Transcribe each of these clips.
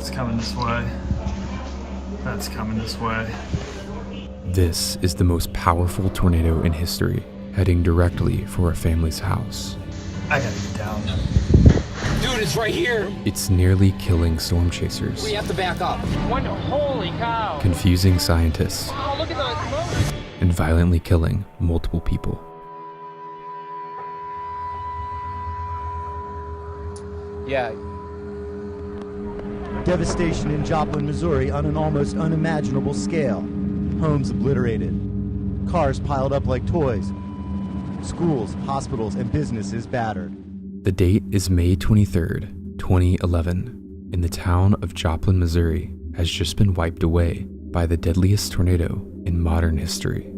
That's coming this way. That's coming this way. This is the most powerful tornado in history, heading directly for a family's house. I gotta get down. Dude, it's right here. It's nearly killing storm chasers, We have to back up. Holy cow. confusing scientists, Oh, look at the smoke. and violently killing multiple people. Yeah. Devastation in Joplin, Missouri on an almost unimaginable scale. Homes obliterated. Cars piled up like toys. Schools, hospitals, and businesses battered. The date is May 23rd, 2011, and the town of Joplin, Missouri has just been wiped away by the deadliest tornado in modern history.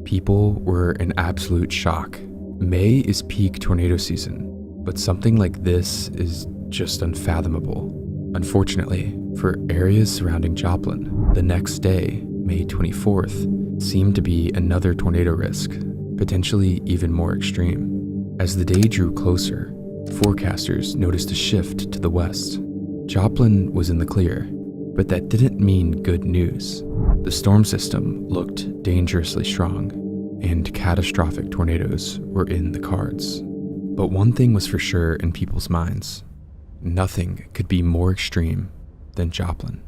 People were in absolute shock. May is peak tornado season, but something like this is just unfathomable. Unfortunately, for areas surrounding Joplin, the next day, May 24th, seemed to be another tornado risk, potentially even more extreme. As the day drew closer, forecasters noticed a shift to the west. Joplin was in the clear, but that didn't mean good news. The storm system looked dangerously strong, and catastrophic tornadoes were in the cards. But one thing was for sure in people's minds. Nothing could be more extreme than Joplin.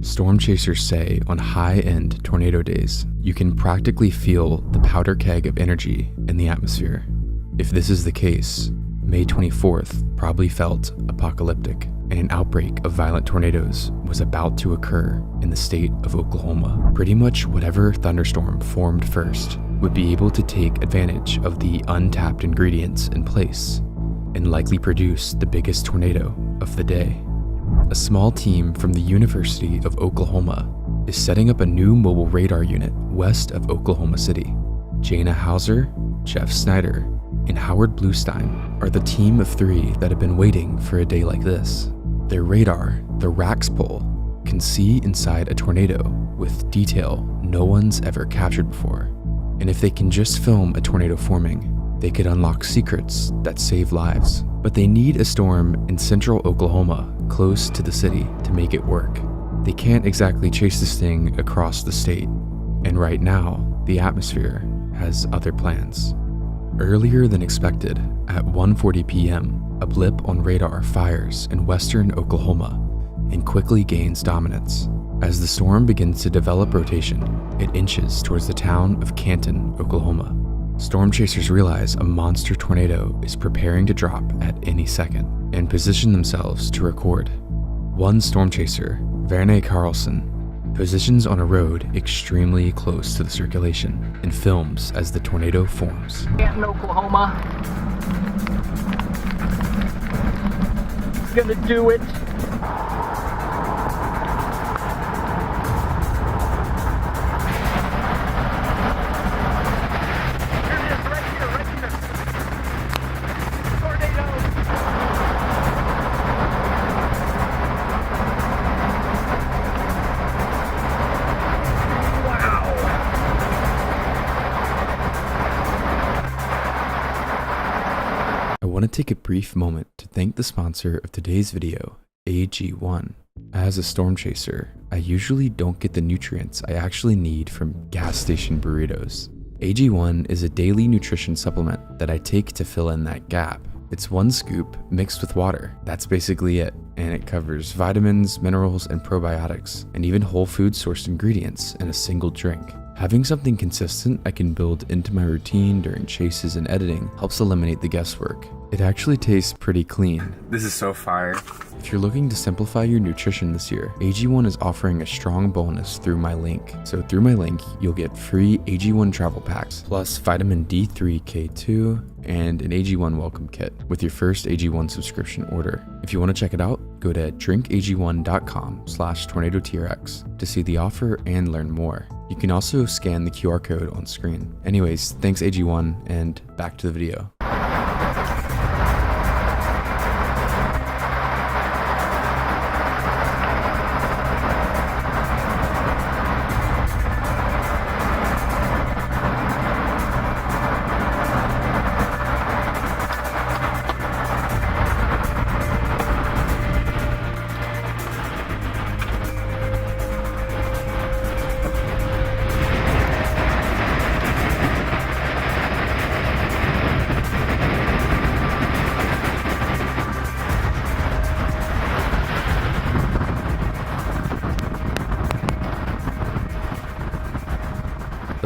Storm chasers say on high-end tornado days, you can practically feel the powder keg of energy in the atmosphere. If this is the case, May 24th probably felt apocalyptic, and an outbreak of violent tornadoes was about to occur in the state of Oklahoma. Pretty much whatever thunderstorm formed first would be able to take advantage of the untapped ingredients in place and likely produce the biggest tornado of the day. A small team from the University of Oklahoma is setting up a new mobile radar unit west of Oklahoma City. Jana Hauser, Jeff Snyder, and Howard Bluestein are the team of three that have been waiting for a day like this. Their radar, the RAX pole, can see inside a tornado with detail no one's ever captured before. And if they can just film a tornado forming, they could unlock secrets that save lives. But they need a storm in central Oklahoma, close to the city, to make it work. They can't exactly chase this thing across the state. And right now, the atmosphere has other plans. Earlier than expected, at 1:40 p.m., a blip on radar fires in western Oklahoma and quickly gains dominance. As the storm begins to develop rotation, it inches towards the town of Canton, Oklahoma. Storm chasers realize a monster tornado is preparing to drop at any second and position themselves to record. One storm chaser, Verne Carlson, positions on a road extremely close to the circulation and films as the tornado forms. Canton, Oklahoma. It's gonna do it. I want to take a brief moment to thank the sponsor of today's video, AG1. As a storm chaser, I usually don't get the nutrients I actually need from gas station burritos. AG1 is a daily nutrition supplement that I take to fill in that gap. It's one scoop mixed with water. That's basically it. And it covers vitamins, minerals, and probiotics, and even whole food sourced ingredients in a single drink. Having something consistent I can build into my routine during chases and editing helps eliminate the guesswork. It actually tastes pretty clean. This is so fire. If you're looking to simplify your nutrition this year, AG1 is offering a strong bonus through my link. So through my link, you'll get free AG1 travel packs, plus vitamin D3, K2, and an AG1 welcome kit with your first AG1 subscription order. If you want to check it out, go to drinkag1.com/tornadotrx to see the offer and learn more. You can also scan the QR code on screen. Anyways, thanks AG1, and back to the video.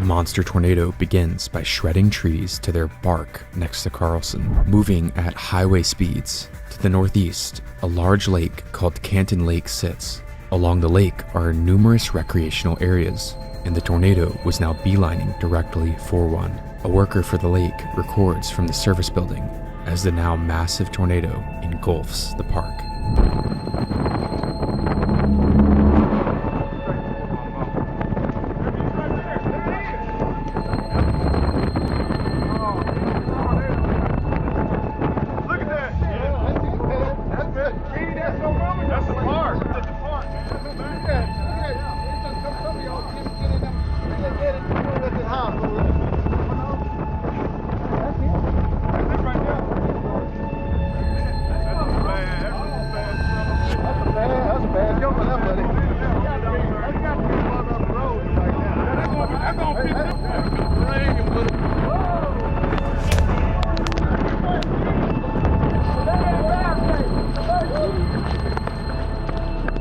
monster tornado begins by shredding trees to their bark next to Carlson, moving at highway speeds. To the northeast, a large lake called Canton Lake sits. Along the lake are numerous recreational areas, and the tornado was now beelining directly for one. A worker for the lake records from the service building as the now massive tornado engulfs the park.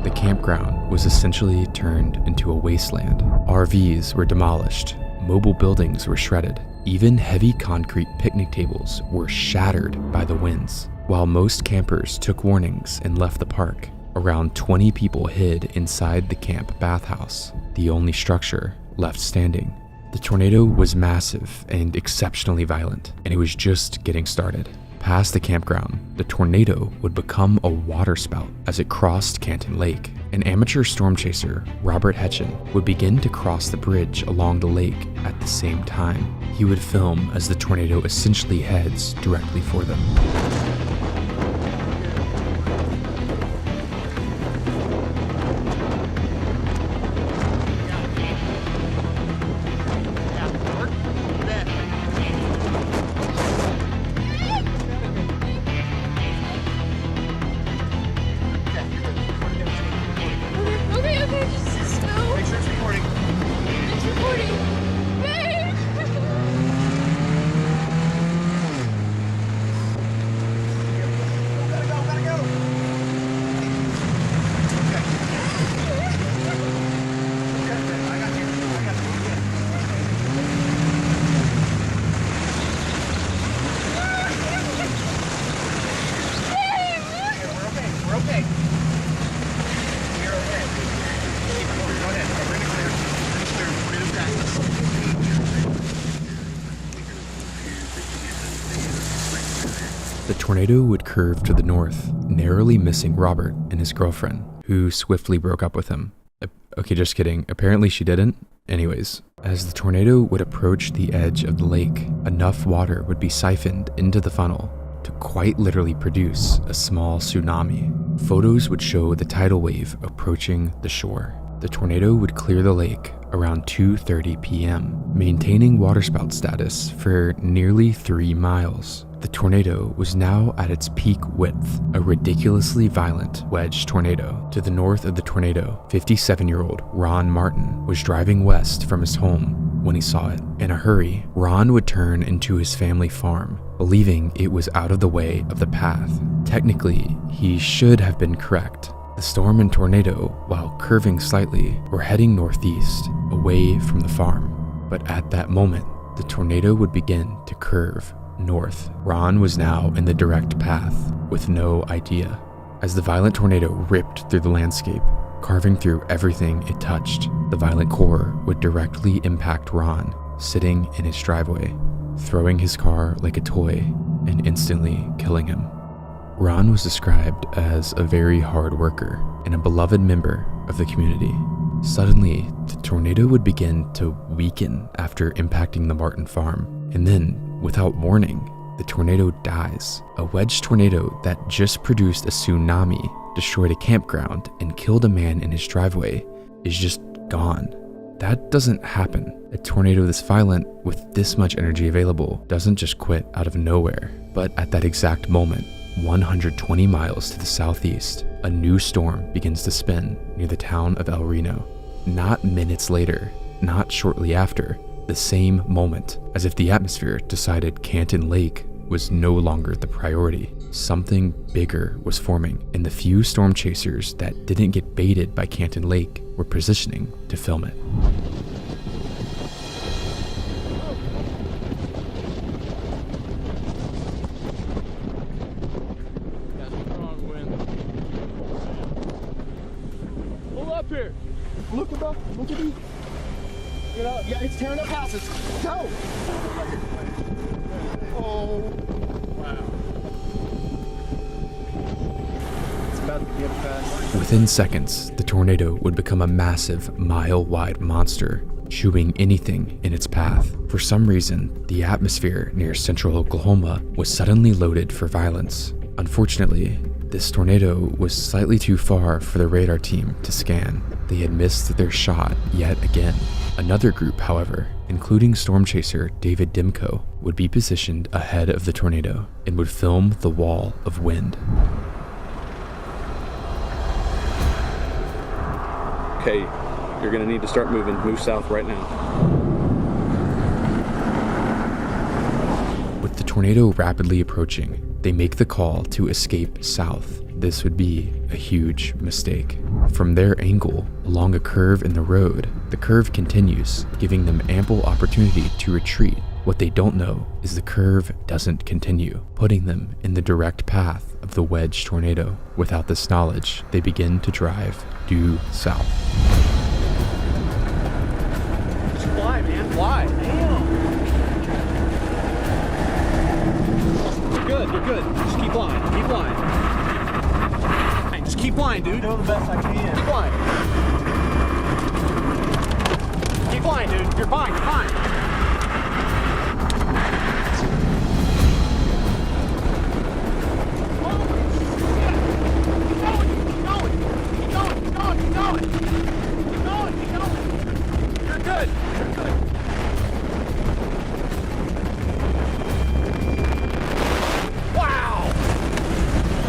The campground was essentially turned into a wasteland. RVs were demolished, mobile buildings were shredded, even heavy concrete picnic tables were shattered by the winds. While most campers took warnings and left the park, around 20 people hid inside the camp bathhouse, the only structure left standing. The tornado was massive and exceptionally violent, and it was just getting started. Past the campground, the tornado would become a waterspout as it crossed Canton Lake. An amateur storm chaser, Robert Hetchen, would begin to cross the bridge along the lake at the same time. He would film as the tornado essentially heads directly for them. Okay, just go. Make sure it's recording. It's recording. Babe! Gotta go. Okay, I got you. We're okay. The tornado would curve to the north, narrowly missing Robert and his girlfriend, who swiftly broke up with him. Okay, just kidding. Apparently she didn't. Anyways, as the tornado would approach the edge of the lake, enough water would be siphoned into the funnel to quite literally produce a small tsunami. Photos would show the tidal wave approaching the shore. The tornado would clear the lake around 2:30 p.m., maintaining waterspout status for nearly 3 miles. The tornado was now at its peak width, a ridiculously violent wedge tornado. To the north of the tornado, 57-year-old Ron Martin was driving west from his home when he saw it. In a hurry, Ron would turn into his family farm, believing it was out of the way of the path. Technically, he should have been correct. The storm and tornado, while curving slightly, were heading northeast, away from the farm. But at that moment, the tornado would begin to curve north. Ron was now in the direct path, with no idea. As the violent tornado ripped through the landscape, carving through everything it touched, the violent core would directly impact Ron, sitting in his driveway, throwing his car like a toy and instantly killing him. Ron was described as a very hard worker and a beloved member of the community. Suddenly, the tornado would begin to weaken after impacting the Martin farm, and then, without warning, the tornado dies. A wedge tornado that just produced a tsunami, destroyed a campground, and killed a man in his driveway is just gone. That doesn't happen. A tornado this violent with this much energy available doesn't just quit out of nowhere. But at that exact moment, 120 miles to the southeast, a new storm begins to spin near the town of El Reno. Not minutes later, not shortly after, the same moment, as if the atmosphere decided Canton Lake was no longer the priority. Something bigger was forming, and the few storm chasers that didn't get baited by Canton Lake were positioning to film it. up here. Look above. Look at me. Get up. Yeah, it's tearing up houses. Go. Oh. Wow. It's about to get fast. Within seconds, the tornado would become a massive, mile-wide monster, chewing anything in its path. For some reason, the atmosphere near central Oklahoma was suddenly loaded for violence. Unfortunately, this tornado was slightly too far for the radar team to scan. They had missed their shot yet again. Another group, however, including storm chaser David Dimko, would be positioned ahead of the tornado and would film the wall of wind. Okay, you're gonna need to start moving. Move south right now. With the tornado rapidly approaching, they make the call to escape south. This would be a huge mistake. From their angle, along a curve in the road, the curve continues, giving them ample opportunity to retreat. What they don't know is the curve doesn't continue, putting them in the direct path of the wedge tornado. Without this knowledge, they begin to drive due south. Just fly, man. Fly. Damn. You're good. You're good. Just keep flying. Keep flying. Just keep flying, dude. Doing the best I can. Keep flying. Keep flying, dude. You're fine. You're fine.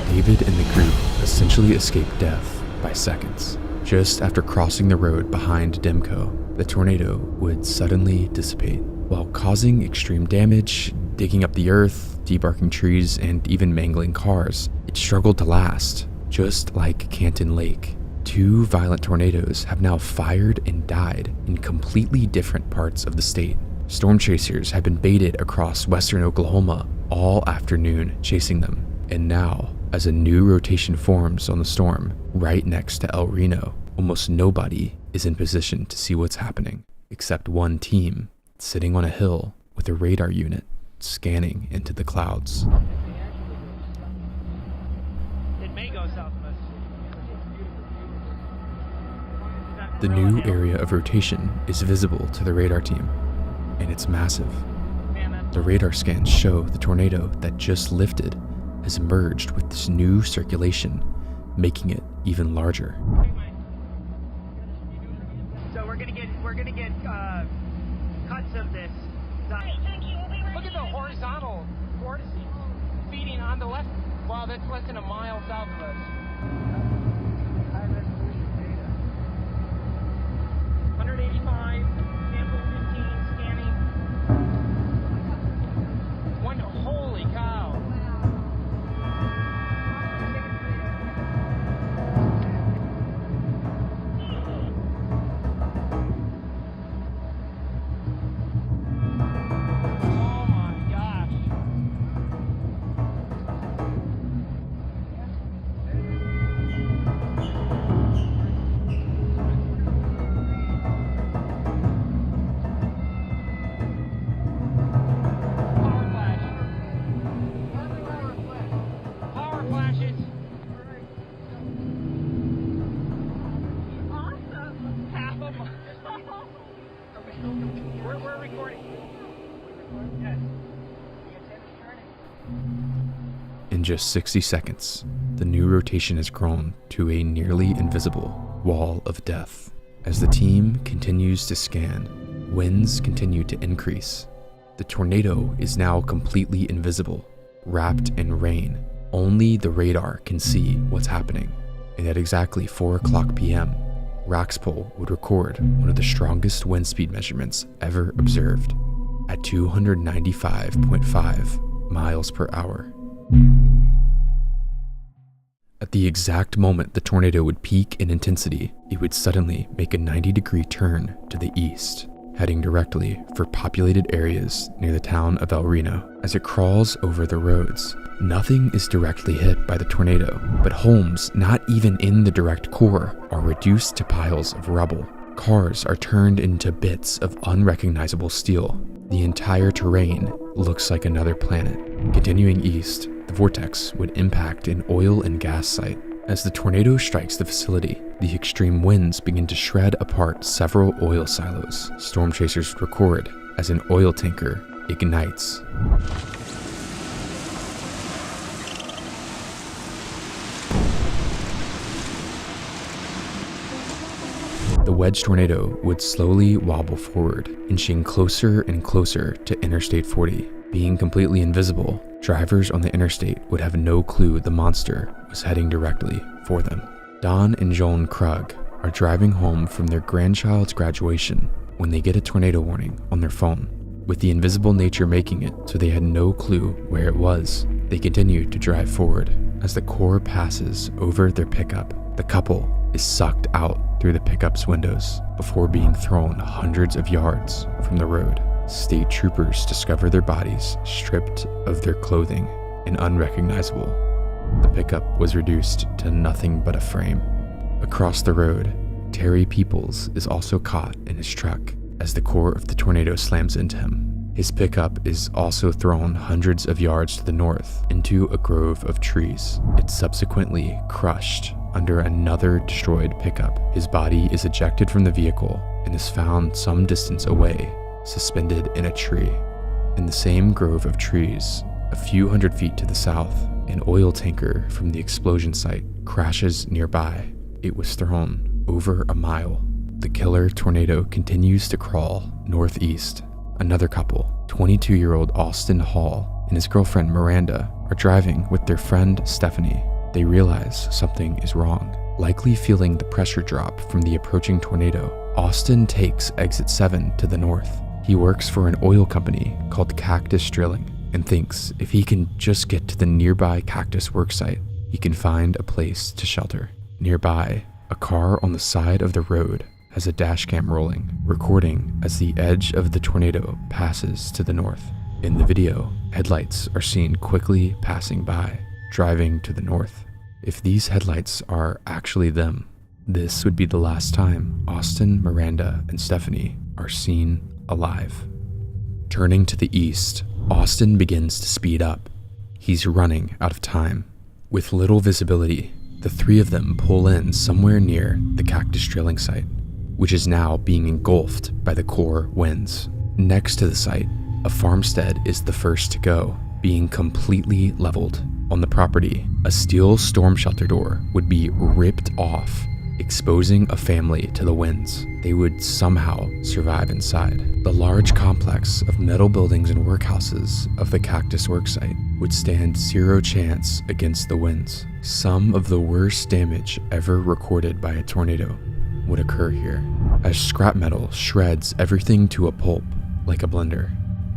David and the group essentially escaped death by seconds. Just after crossing the road behind Dimko, the tornado would suddenly dissipate. While causing extreme damage, digging up the earth, debarking trees, and even mangling cars, it struggled to last, just like Canton Lake. Two violent tornadoes have now fired and died in completely different parts of the state. Storm chasers have been baited across western Oklahoma all afternoon chasing them. And now, as a new rotation forms on the storm right next to El Reno, almost nobody is in position to see what's happening, except one team sitting on a hill with a radar unit scanning into the clouds. It may go southwest. The new area of rotation is visible to the radar team, and it's massive. The radar scans show the tornado that just lifted has emerged with this new circulation, making it even larger. So we're gonna get cuts of this. Look at the horizontal vortices feeding on the left. Wow, that's less than a mile south of us. 185, sample 15, scanning. One, holy cow. We're recording. Yes. In just 60 seconds, the new rotation has grown to a nearly invisible wall of death. As the team continues to scan, winds continue to increase. The tornado is now completely invisible, wrapped in rain. Only the radar can see what's happening. And at exactly 4 o'clock p.m., Raxpol would record one of the strongest wind speed measurements ever observed at 295.5 miles per hour. At the exact moment the tornado would peak in intensity, it would suddenly make a 90-degree turn to the east. heading directly for populated areas near the town of El Reno. As it crawls over the roads, nothing is directly hit by the tornado, but homes not even in the direct core are reduced to piles of rubble. Cars are turned into bits of unrecognizable steel. The entire terrain looks like another planet. Continuing east, the vortex would impact an oil and gas site. As the tornado strikes the facility, the extreme winds begin to shred apart several oil silos. Storm chasers record as an oil tanker ignites. The wedge tornado would slowly wobble forward, inching closer and closer to Interstate 40. Being completely invisible, drivers on the interstate would have no clue the monster was heading directly for them. Don and Joan Krug are driving home from their grandchild's graduation when they get a tornado warning on their phone. With the invisible nature making it so they had no clue where it was, they continue to drive forward. As the core passes over their pickup, the couple is sucked out through the pickup's windows before being thrown hundreds of yards from the road. State troopers discover their bodies stripped of their clothing and unrecognizable. The pickup was reduced to nothing but a frame. Across the road, Terry Peoples is also caught in his truck as the core of the tornado slams into him. His pickup is also thrown hundreds of yards to the north into a grove of trees. It's subsequently crushed under another destroyed pickup. His body is ejected from the vehicle and is found some distance away, suspended in a tree. In the same grove of trees, a few hundred feet to the south, an oil tanker from the explosion site crashes nearby. It was thrown over a mile. The killer tornado continues to crawl northeast. Another couple, 22-year-old Austin Hall and his girlfriend Miranda, are driving with their friend Stephanie. They realize something is wrong. Likely feeling the pressure drop from the approaching tornado, Austin takes exit 7 to the north. He works for an oil company called Cactus Drilling and thinks if he can just get to the nearby Cactus worksite, he can find a place to shelter. Nearby, a car on the side of the road has a dash cam rolling, recording as the edge of the tornado passes to the north. In the video, headlights are seen quickly passing by, driving to the north. If these headlights are actually them, this would be the last time Austin, Miranda, and Stephanie are seen alive. Turning to the east, Austin begins to speed up. He's running out of time. With little visibility, the three of them pull in somewhere near the Cactus Drilling site, which is now being engulfed by the core winds. Next to the site, a farmstead is the first to go, being completely leveled. On the property, a steel storm shelter door would be ripped off, exposing a family to the winds. They would somehow survive inside. The large complex of metal buildings and workhouses of the Cactus worksite would stand zero chance against the winds. Some of the worst damage ever recorded by a tornado would occur here, as scrap metal shreds everything to a pulp like a blender.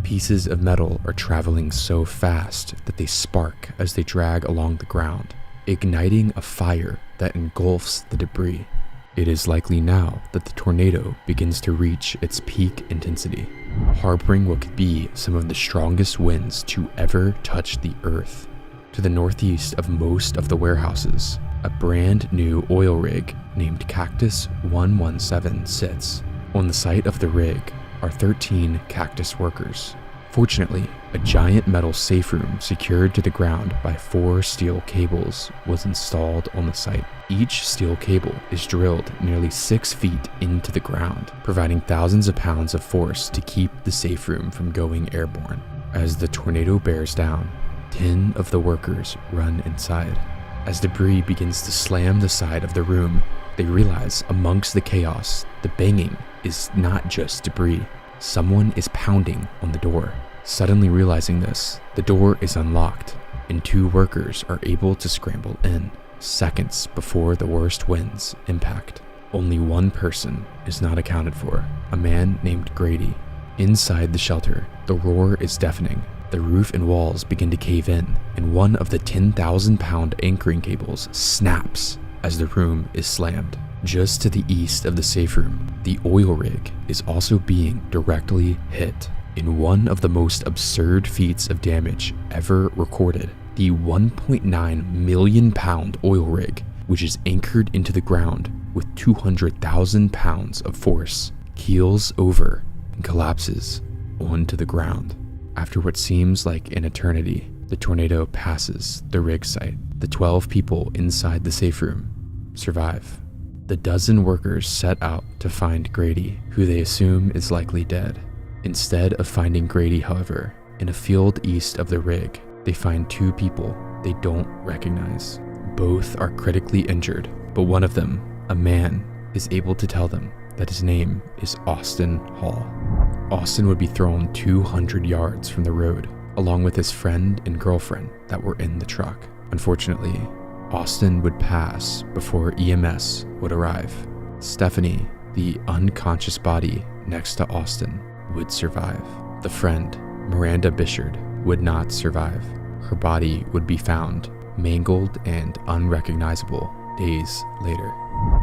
Pieces of metal are traveling so fast that they spark as they drag along the ground, igniting a fire that engulfs the debris. It is likely now that the tornado begins to reach its peak intensity, harboring what could be some of the strongest winds to ever touch the earth. To the northeast of most of the warehouses, a brand new oil rig named Cactus 117 sits. On the site of the rig are 13 Cactus workers. Fortunately, a giant metal safe room secured to the ground by 4 steel cables was installed on the site. Each steel cable is drilled nearly 6 feet into the ground, providing thousands of pounds of force to keep the safe room from going airborne. As the tornado bears down, 10 of the workers run inside. As debris begins to slam the side of the room, they realize amongst the chaos, the banging is not just debris. Someone is pounding on the door. Suddenly realizing this, the door is unlocked, and 2 workers are able to scramble in, seconds before the worst winds impact. Only one person is not accounted for, a man named Grady. Inside the shelter, the roar is deafening. The roof and walls begin to cave in, and one of the 10,000-pound anchoring cables snaps as the room is slammed. Just to the east of the safe room, the oil rig is also being directly hit in one of the most absurd feats of damage ever recorded. The 1.9 million pound oil rig, which is anchored into the ground with 200,000 pounds of force, keels over and collapses onto the ground. After what seems like an eternity, the tornado passes the rig site. The 12 people inside the safe room survive. The dozen workers set out to find Grady, who they assume is likely dead. Instead of finding Grady, however, in a field east of the rig, they find two people they don't recognize. Both are critically injured, but one of them, a man, is able to tell them that his name is Austin Hall. Austin would be thrown 200 yards from the road, along with his friend and girlfriend that were in the truck. Unfortunately, Austin would pass before EMS would arrive. Stephanie, the unconscious body next to Austin, would survive. The friend, Miranda Bishard, would not survive. Her body would be found mangled and unrecognizable days later.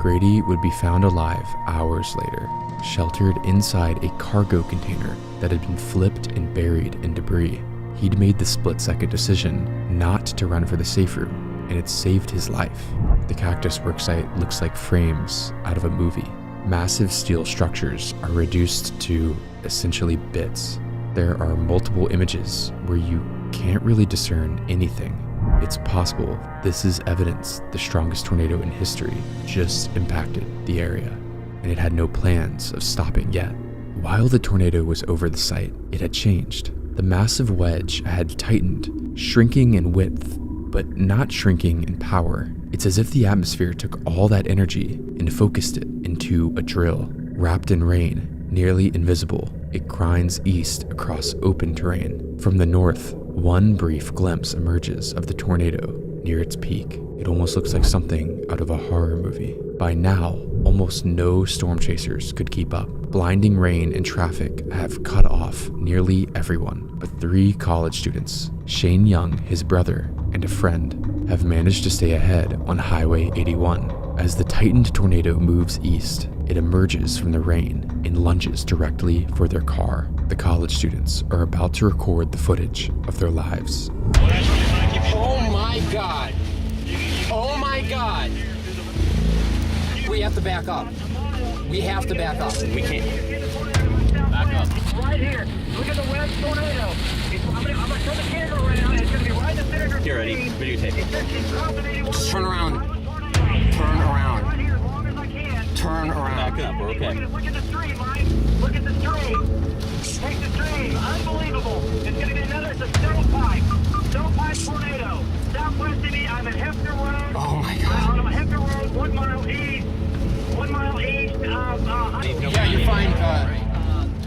Grady would be found alive hours later, sheltered inside a cargo container that had been flipped and buried in debris. He'd made the split-second decision not to run for the safe room, and it saved his life. The cactus worksite looks like frames out of a movie. Massive steel structures are reduced to essentially bits. There are multiple images where you can't really discern anything. It's possible this is evidence the strongest tornado in history just impacted the area, and it had no plans of stopping yet. While the tornado was over the site, it had changed. The massive wedge had tightened, shrinking in width, but not shrinking in power. It's as if the atmosphere took all that energy and focused it into a drill. Wrapped in rain, nearly invisible, it grinds east across open terrain. From the north, one brief glimpse emerges of the tornado near its peak. It almost looks like something out of a horror movie. By now, almost no storm chasers could keep up. Blinding rain and traffic have cut off nearly everyone, but 3 college students, Shane Young, his brother, and a friend, have managed to stay ahead on Highway 81. As the tightened tornado moves east, it emerges from the rain and lunges directly for their car. The college students are about to record the footage of their lives. Oh my God. Oh my God. We have to back up. We have to back up. We can't. Back up. Right here. Look at the west tornado. I'm gonna turn the camera around. It's gonna be right in the center of the Get ready. Videotape. Just turn around. Turn around. Right here, as long as I can. Turn around. Back up. We're okay. Look at the stream, Mike. Look at the stream. Take the stream. Unbelievable. It's gonna be another. It's a stovepipe. Stovepipe tornado. Southwest of me. I'm at Hefner Road. Oh my God. I'm at Hefner Road, 1 mile east. 1 mile east of Yeah, you're fine.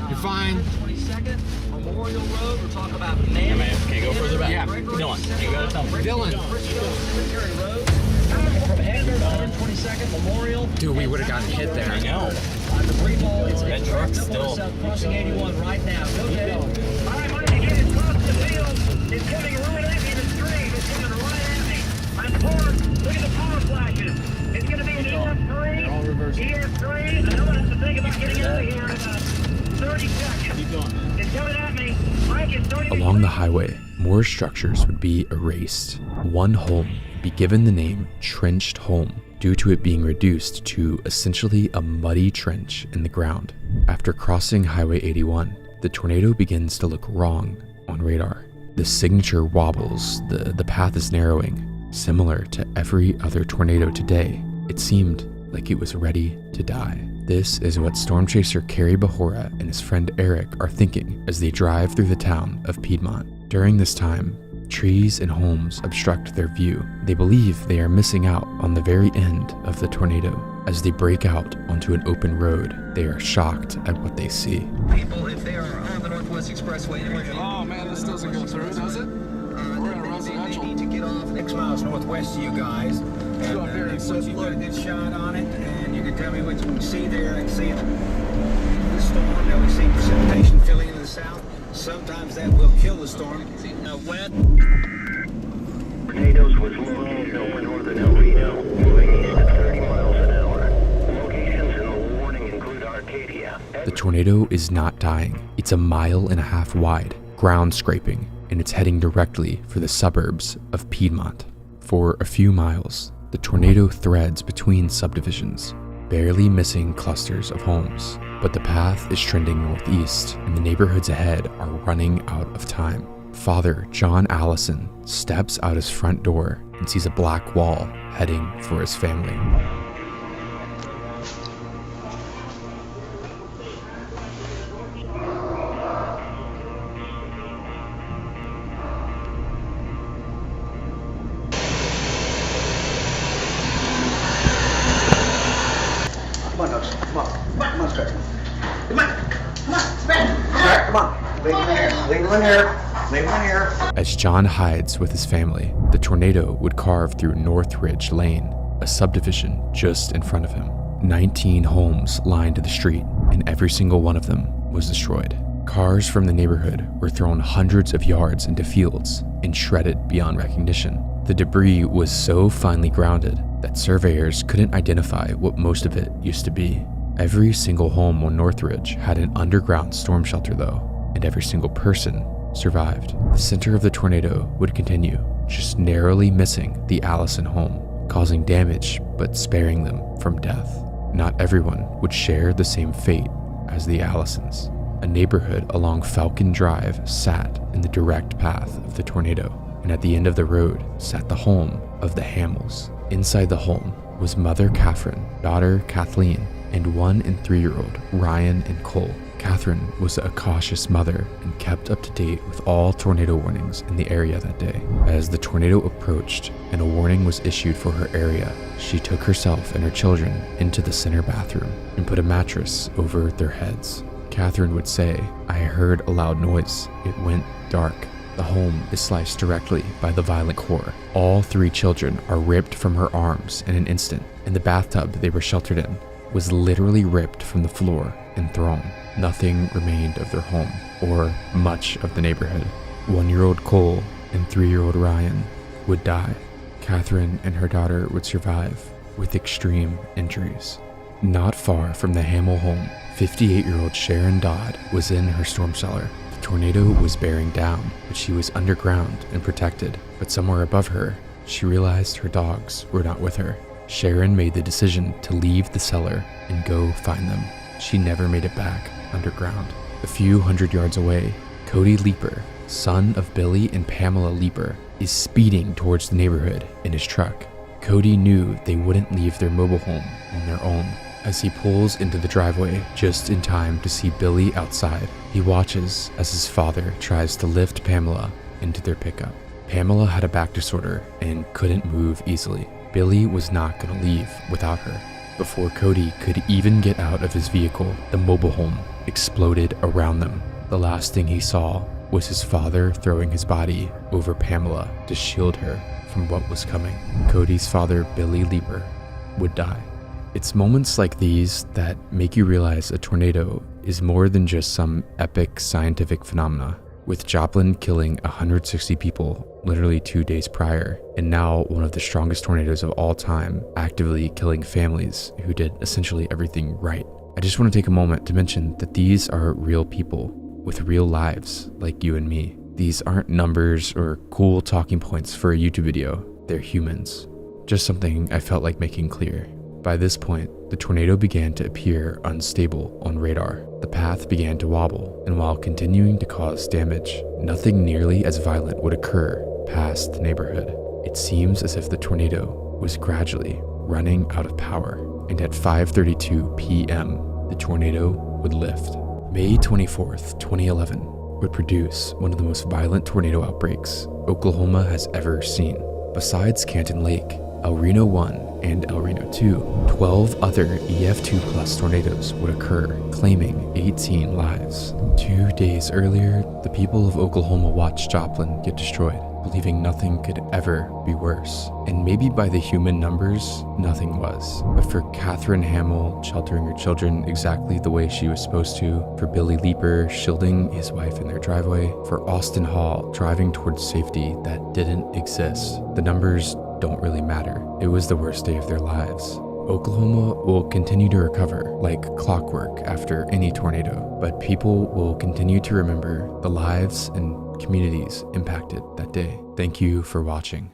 You're fine. 22nd Memorial Road. We're talking about man. Can you go further back? Yeah. Dylan, you gotta tell me. Dylan. Cemetery Road. From Hazard, 122nd Memorial. Dude, we would have gotten hit there. I know. Debris ball is That truck's still. south crossing 81 right now. Go ahead. All right, Mike, again, it's across the field. It's coming right at me, the stream. It's coming right at me. I'm pouring. Look at the power flashes. It's going to be an EF3. EF3. I don't have to think about getting out of here in 30 seconds. Keep going. It's coming at me. Mike, it's 30 Along the highway, more structures would be erased. One home would be given the name Trenched Home due to it being reduced to essentially a muddy trench in the ground. After crossing Highway 81, the tornado begins to look wrong on radar. The signature wobbles, the path is narrowing. Similar to every other tornado today, it seemed like it was ready to die. This is what storm chaser Kerry Bahora and his friend Eric are thinking as they drive through the town of Piedmont. During this time, trees and homes obstruct their view. They believe they are missing out on the very end of the tornado. As they break out onto an open road, they are shocked at what they see. People, if they are on the Northwest Expressway, Oh man, this doesn't go through, does it? We're in a residential. need to get off 6 miles northwest of you guys. Go up here and Put a good shot on it, and you can tell me what you can see there. I can see the storm. Now we see precipitation filling in the south. Sometimes that will kill the storm. Wet. Tornadoes with low east over northern El Reno, moving east at 30 miles an hour. Locations in the warning include our The tornado is not dying. It's 1.5 miles wide, ground scraping, and it's heading directly for the suburbs of Piedmont. For a few miles, the tornado threads between subdivisions, barely missing clusters of homes. But the path is trending northeast, and the neighborhoods ahead are running out of time. Father John Allison steps out his front door and sees a black wall heading for his family. Come on, Dogs. Come on, Scratch. Come on, Scratch. Come on. Leave him in here. As John hides with his family, the tornado would carve through Northridge Lane, a subdivision just in front of him. 19 homes lined the street, and every single one of them was destroyed. Cars from the neighborhood were thrown hundreds of yards into fields and shredded beyond recognition. The debris was so finely grounded that surveyors couldn't identify what most of it used to be. Every single home on Northridge had an underground storm shelter though, and every single person survived. The center of the tornado would continue, just narrowly missing the Allison home, causing damage but sparing them from death. Not everyone would share the same fate as the Allisons. A neighborhood along Falcon Drive sat in the direct path of the tornado, and at the end of the road sat the home of the Hamels. Inside the home was mother Catherine, daughter Kathleen, and 1 and 3-year-old Ryan and Cole. Catherine was a cautious mother and kept up to date with all tornado warnings in the area that day. As the tornado approached and a warning was issued for her area, she took herself and her children into the center bathroom and put a mattress over their heads. Catherine would say, "I heard a loud noise. It went dark. The home is sliced directly by the violent core. All 3 children are ripped from her arms in an instant, and the bathtub they were sheltered in was literally ripped from the floor and thrown. Nothing remained of their home or much of the neighborhood. 1-year-old Cole and 3-year-old Ryan would die. Catherine and her daughter would survive with extreme injuries. Not far from the Hamel home, 58-year-old Sharon Dodd was in her storm cellar. The tornado was bearing down, but she was underground and protected. But somewhere above her, she realized her dogs were not with her. Sharon made the decision to leave the cellar and go find them. She never made it back underground. A few hundred yards away, Cody Leeper, son of Billy and Pamela Leeper, is speeding towards the neighborhood in his truck. Cody knew they wouldn't leave their mobile home on their own. As he pulls into the driveway just in time to see Billy outside, he watches as his father tries to lift Pamela into their pickup. Pamela had a back disorder and couldn't move easily. Billy was not going to leave without her. Before Cody could even get out of his vehicle, the mobile home exploded around them. The last thing he saw was his father throwing his body over Pamela to shield her from what was coming. Cody's father, Billy Leeper, would die. It's moments like these that make you realize a tornado is more than just some epic scientific phenomena. With Joplin killing 160 people literally 2 days prior, and now one of the strongest tornadoes of all time actively killing families who did essentially everything right. I just want to take a moment to mention that these are real people with real lives like you and me. These aren't numbers or cool talking points for a YouTube video. They're humans. Just something I felt like making clear. By this point, the tornado began to appear unstable on radar. The path began to wobble, and while continuing to cause damage, nothing nearly as violent would occur past the neighborhood. It seems as if the tornado was gradually running out of power, and at 5:32 p.m., the tornado would lift. May 24th, 2011 would produce one of the most violent tornado outbreaks Oklahoma has ever seen. Besides Canton Lake, El Reno 1 and El Reno 2, 12 other EF2 plus tornadoes would occur, claiming 18 lives. 2 days earlier, the people of Oklahoma watched Joplin get destroyed, believing nothing could ever be worse. And maybe by the human numbers, nothing was. But for Catherine Hamel sheltering her children exactly the way she was supposed to, for Billy Leeper shielding his wife in their driveway, for Austin Hall driving towards safety that didn't exist, the numbers don't really matter. It was the worst day of their lives. Oklahoma will continue to recover like clockwork after any tornado, but people will continue to remember the lives and communities impacted that day. Thank you for watching.